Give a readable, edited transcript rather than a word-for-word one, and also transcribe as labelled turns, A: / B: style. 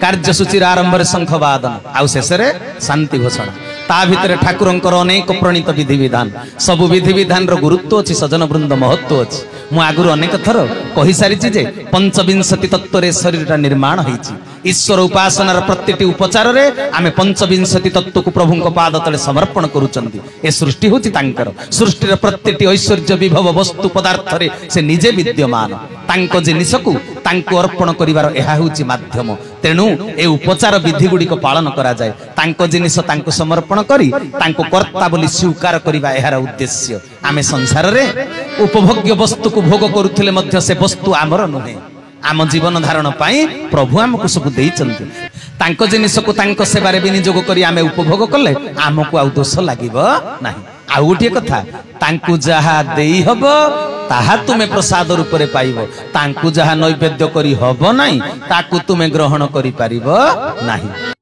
A: कार्यसूची आरंभ शंखवादन आउ शेष शांति घोषणा ता भितर ठाकुरंकर अनेक प्रणीत विधि विधान सबु विधि विधान गुरुत्व अच्छी सजन वृंद महत्व अच्छी मु आगुरी अनेक थर कही सारी जे पंचविंशति तत्व शरीर निर्माण होईची ईश्वर उपासनार प्रत्येक उपचार रे आमे पंचविंशति तत्व को प्रभु पाद तले समर्पण करूचंदी ए सृष्टि होची तांकर सृष्टिर प्रत्येक ऐश्वर्य विभव वस्तु पदार्थ रे से निजे विद्यमान तांको जिनिस को तांको अर्पण करिवार एहा होची माध्यम तेणु ए उपचार विधि गुडी को पालन करा जाय तांको जिनिस तांको समर्पण करी तांको कर्ता बोली स्वीकार करिवा एहार उद्देश्य आमे संसार रे उपभोग्य वस्तु को भोग करूथिले मध्य से वस्तु आमर नुहे आम जीवन धारण पाई प्रभु आमको सब देइचंती तांको जिनिस को तांको सेवारे विनियोग करी आमे उपभोग कले आमको आउ दोष लागिबो नाही आउ गोटे कथा तांको जहा देई हबो ताहा तुमे प्रसाद रूप रे पाइबो तांको जहा नैवेद्य करी हबो नाही ताकू तुमे ग्रहण करी पारिबो नाही।